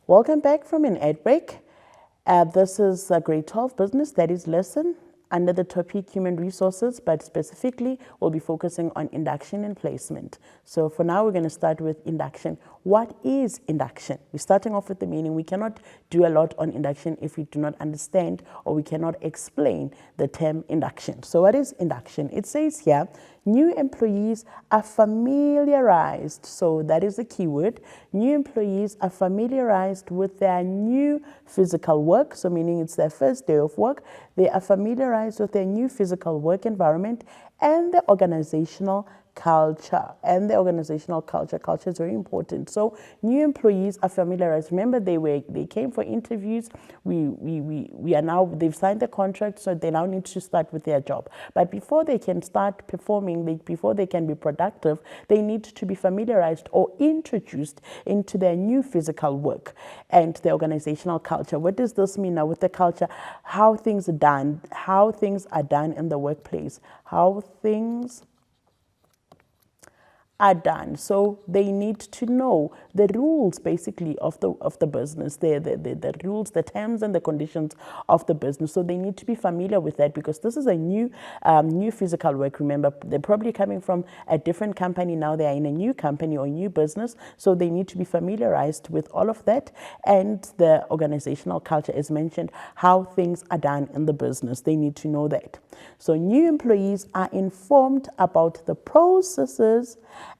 Welcome back from an ad break. This is grade 12 business, that is lesson under the topic human resources, but specifically we'll be focusing on induction and placement. So for now, we're going to start with induction. What is induction? We're starting off with the meaning. We cannot do a lot on induction if we do not understand or we cannot explain the term induction. So what is induction? It says here, new employees are familiarized. So that is the key word. New employees are familiarized with their new physical work. So meaning it's their first day of work. They are familiarized with their new physical work environment and the organizational culture. Culture is very important. So new employees are familiarized. Remember, they came for interviews. We are now, they've signed the contract, so they now need to start with their job. But before they can start performing, before they can be productive, they need to be familiarized or introduced into their new physical work and the organizational culture. What does this mean now with the culture? How things are done in the workplace, how things are done. So they need to know the rules basically of the business, the rules, the terms and the conditions of the business. So they need to be familiar with that because this is a new physical work. Remember, they're probably coming from a different company now. They are in a new company or new business. So they need to be familiarized with all of that. And the organizational culture is mentioned, how things are done in the business. They need to know that. So new employees are informed about the processes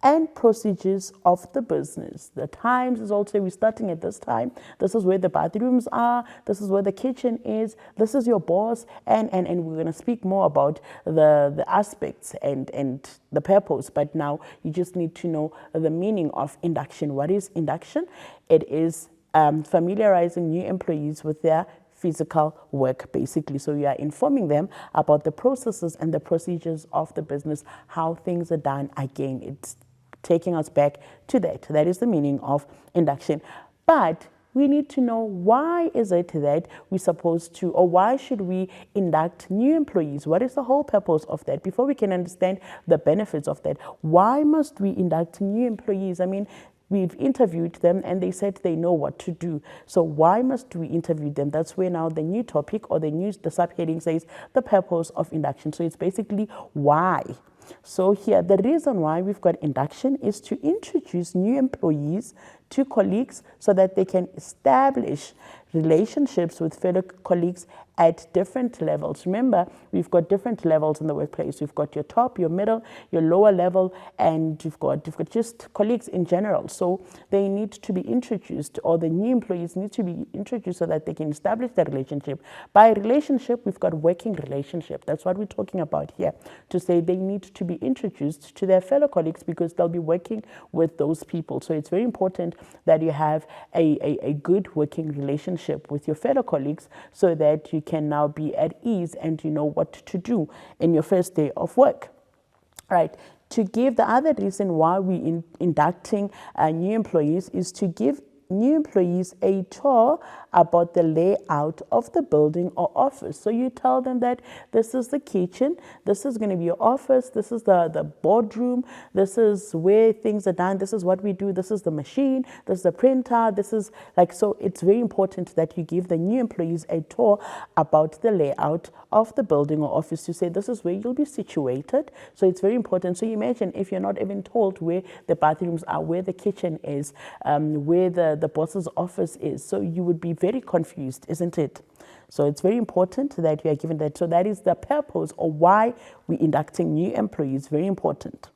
and procedures of the business. The times is also, we're starting at this time. This is where the bathrooms are. This is where the kitchen is. This is your boss. And we're going to speak more about the aspects and the purpose. But now you just need to know the meaning of induction. What is induction? It is familiarizing new employees with their physical work, basically. So you are informing them about the processes and the procedures of the business, how things are done. Again, it's taking us back to that. That is the meaning of induction. But we need to know, why is it that we're supposed to, or why should we induct new employees? What is the whole purpose of that? Before we can understand the benefits of that, why must we induct new employees? I mean, we've interviewed them and they said they know what to do. So why must we interview them? That's where now the new topic or the subheading says the purpose of induction. So it's basically why. So here, the reason why we've got induction is to introduce new employees to colleagues so that they can establish relationships with fellow colleagues at different levels. Remember, we've got different levels in the workplace. We've got your top, your middle, your lower level, and you've got just colleagues in general. So they need to be introduced, or the new employees need to be introduced so that they can establish the relationship. By relationship, we've got working relationship. That's what we're talking about here, to say they need to be introduced to their fellow colleagues because they'll be working with those people. So it's very important that you have a good working relationship with your fellow colleagues so that you can now be at ease and you know what to do in your first day of work. Right. To give the other reason why we inducting new employees is to give new employees a tour about the layout of the building or office. So you tell them that this is the kitchen, this is going to be your office, this is the boardroom, this is where things are done, this is what we do, this is the machine, this is the printer, this is like, so it's very important that you give the new employees a tour about the layout of the building or office, to say this is where you'll be situated. So it's very important. So imagine if you're not even told where the bathrooms are, where the kitchen is, where the boss's office is. So you would be very confused, isn't it? So it's very important that you are given that. So that is the purpose or why we're inducting new employees. Very important.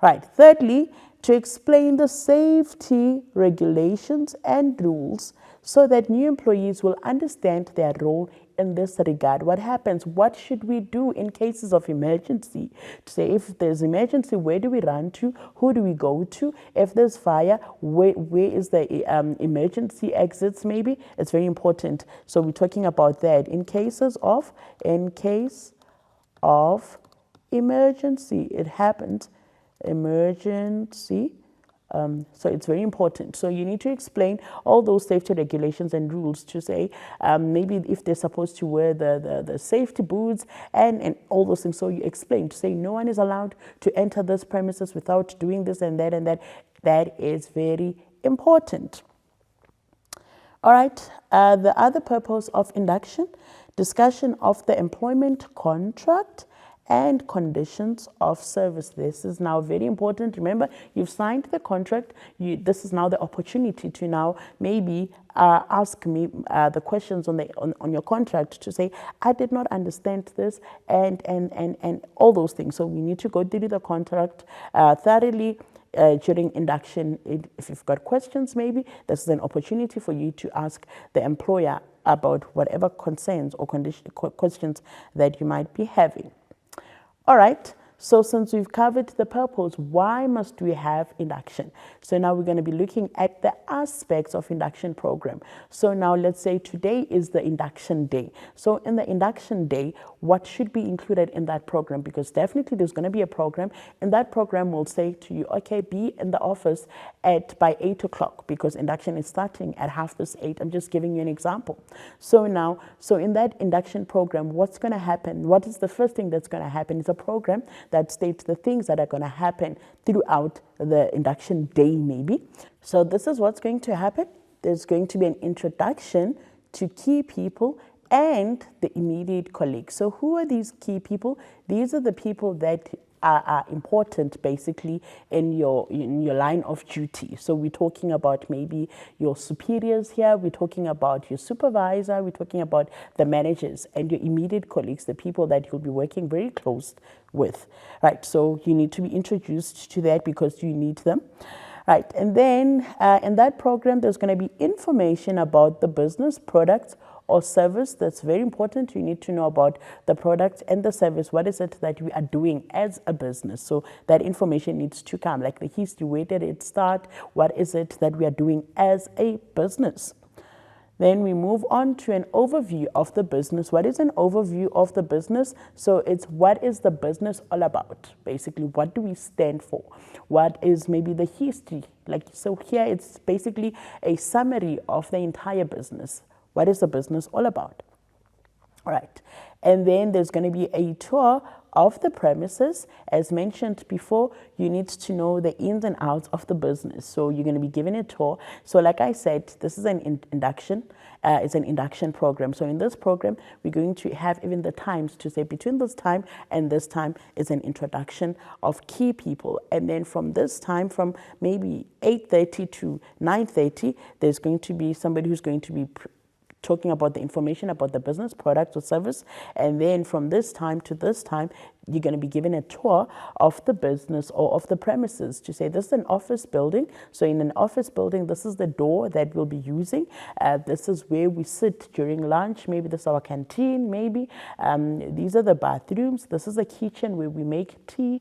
Right. Thirdly, to explain the safety regulations and rules so that new employees will understand their role in this regard. What happens? What should we do in cases of emergency? To say, if there's emergency, where do we run to? Who do we go to? If there's fire, where is the emergency exits maybe? It's very important. So we're talking about that in case of emergency. It happened. Emergency. So it's very important. So you need to explain all those safety regulations and rules to say maybe if they're supposed to wear the safety boots and all those things. So you explain to say no one is allowed to enter this premises without doing this and that and that. That is very important. All right, the other purpose of induction, discussion of the employment contract and conditions of service. This is now very important. Remember, you've signed the contract. This is now the opportunity to now maybe ask me the questions on your contract to say, I did not understand this and all those things. So we need to go through the contract thoroughly. During induction, if you've got questions, maybe this is an opportunity for you to ask the employer about whatever concerns or questions that you might be having. All right, so since we've covered the purpose, why must we have induction? So now we're going to be looking at the aspects of induction program. So now let's say today is the induction day. So in the induction day, what should be included in that program? Because definitely there's going to be a program, and that program will say to you, okay, be in the office by 8 o'clock, because induction is starting at 8:30. I'm just giving you an example. So in that induction program, what's going to happen? What is the first thing that's going to happen? It's a program that states the things that are going to happen throughout the induction day, maybe. So this is what's going to happen. There's going to be an introduction to key people and the immediate colleagues. So who are these key people? These are the people that are important basically in your line of duty. So we're talking about maybe your superiors here, we're talking about your supervisor, we're talking about the managers and your immediate colleagues, the people that you'll be working very close with, right? So you need to be introduced to that because you need them. Right, and then in that program, there's going to be information about the business, products, or service. That's very important. You need to know about the product and the service. What is it that we are doing as a business? So that information needs to come, like the history, where did it start? What is it that we are doing as a business? Then we move on to an overview of the business. What is an overview of the business? So it's what is the business all about? Basically, what do we stand for? What is maybe the history? So here it's basically a summary of the entire business. What is the business all about? All right. And then there's going to be a tour of the premises. As mentioned before, you need to know the ins and outs of the business. So you're going to be given a tour. So like I said, this is an induction. It's an induction program. So in this program, we're going to have even the times to say between this time and this time is an introduction of key people. And then from this time, from maybe 8:30 to 9:30, there's going to be somebody who's going to be talking about the information about the business, product, or service. And then from this time to this time, you're going to be given a tour of the business or of the premises to say this is an office building. So in an office building, this is the door that we'll be using. This is where we sit during lunch. Maybe this is our canteen, maybe. These are the bathrooms. This is the kitchen where we make tea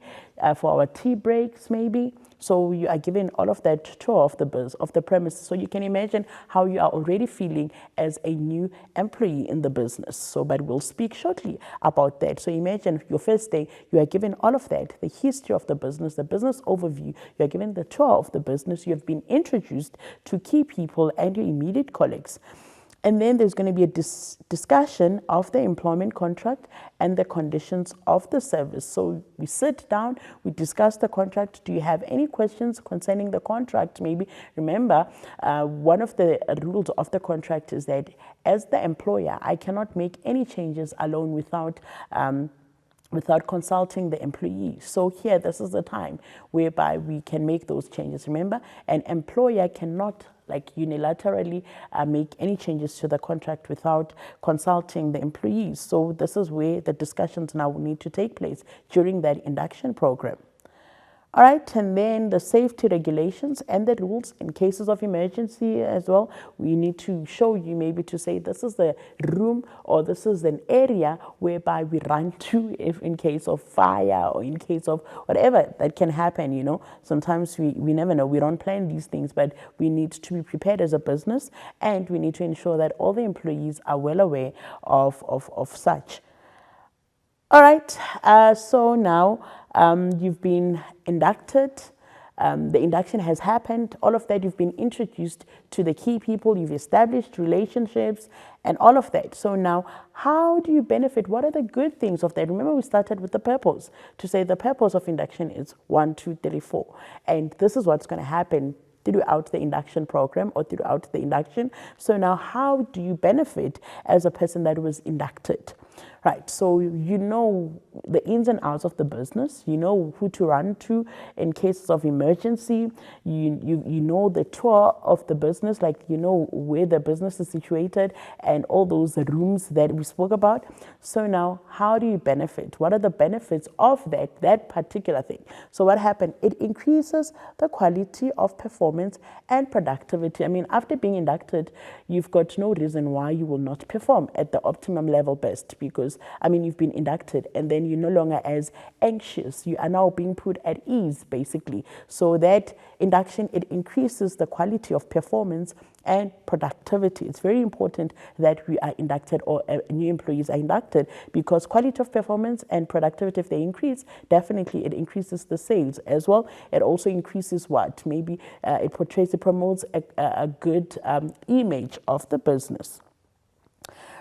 for our tea breaks, maybe. So you are given all of that tour of the premises. So you can imagine how you are already feeling as a new employee in the business. So, but we'll speak shortly about that. So imagine your first day, you are given all of that, the history of the business overview. You are given the tour of the business. You have been introduced to key people and your immediate colleagues. And then there's going to be a discussion of the employment contract and the conditions of the service. So we sit down, we discuss the contract. Do you have any questions concerning the contract? Maybe remember, one of the rules of the contract is that as the employer, I cannot make any changes alone without consulting the employee. So here, this is the time whereby we can make those changes. Remember, an employer cannot unilaterally make any changes to the contract without consulting the employees. So this is where the discussions now need to take place during that induction program. All right, and then the safety regulations and the rules in cases of emergency as well. We need to show you maybe to say this is the room or this is an area whereby we run to if in case of fire or in case of whatever that can happen, you know. Sometimes we never know. We don't plan these things, but we need to be prepared as a business, and we need to ensure that all the employees are well aware of such. All right, so now you've been inducted. The induction has happened. All of that, you've been introduced to the key people. You've established relationships and all of that. So now, how do you benefit? What are the good things of that? Remember, we started with the purpose to say the purpose of induction is 1, 2, 3, 4. And this is what's going to happen throughout the induction program or throughout the induction. So now how do you benefit as a person that was inducted? Right, so you know the ins and outs of the business, you know who to run to in cases of emergency, you know the tour of the business, like you know where the business is situated and all those rooms that we spoke about. So now how do you benefit? What are the benefits of that particular thing? So what happened? It increases the quality of performance and productivity. I mean, after being inducted, you've got no reason why you will not perform at the optimum level best, because I mean, you've been inducted and then you're no longer as anxious. You are now being put at ease, basically. So that induction, it increases the quality of performance and productivity. It's very important that we are inducted, or new employees are inducted, because quality of performance and productivity, if they increase, definitely it increases the sales as well. It also increases what? Maybe it promotes a good image of the business.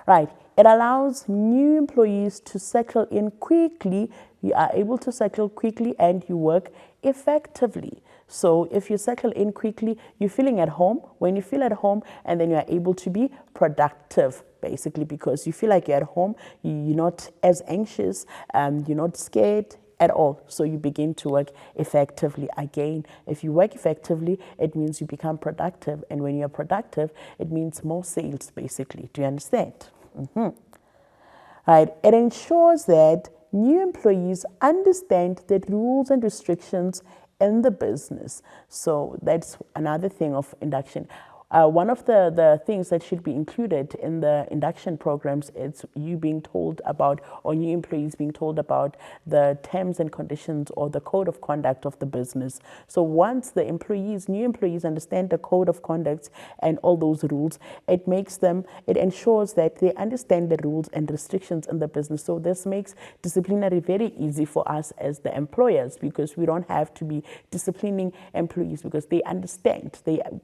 Right. It allows new employees to settle in quickly. You are able to settle quickly and you work effectively. So if you settle in quickly, you're feeling at home. When you feel at home, and then you are able to be productive, basically, because you feel like you're at home, you're not as anxious, you're not scared at all. So you begin to work effectively. Again, if you work effectively, it means you become productive. And when you're productive, it means more sales, basically. Do you understand? Right. It ensures that new employees understand the rules and restrictions in the business. So that's another thing of induction. One of the things that should be included in the induction programs is you being told about, or new employees being told about, the terms and conditions or the code of conduct of the business. So once the new employees understand the code of conduct and all those rules, it ensures that they understand the rules and restrictions in the business. So this makes disciplinary very easy for us as the employers, because we don't have to be disciplining employees, because they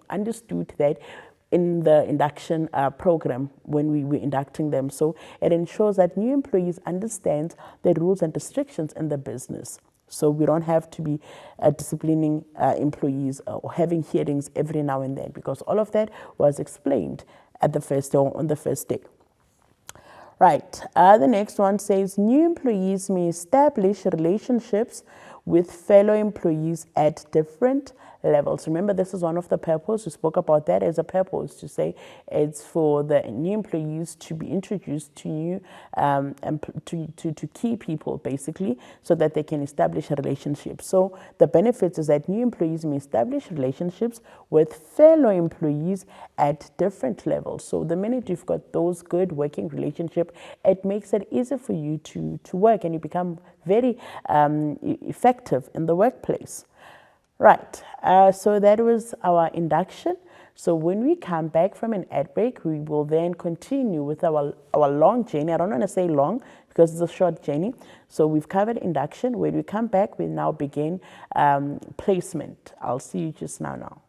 understood that in the induction program when we were inducting them. So it ensures that new employees understand the rules and restrictions in the business. So we don't have to be disciplining employees or having hearings every now and then, because all of that was explained at the first or on the first day. Right. The next one says new employees may establish relationships with fellow employees at different levels. Remember, this is one of the purpose. We spoke about that as a purpose, to say it's for the new employees to be introduced to new to key people, basically, so that they can establish a relationship. So the benefits is that new employees may establish relationships with fellow employees at different levels. So the minute you've got those good working relationship, it makes it easier for you to work, and you become very effective in the workplace. Right, so that was our induction. So when we come back from an ad break, we will then continue with our long journey. I don't want to say long because it's a short journey. So we've covered induction. When we come back, we now begin placement. I'll see you just now.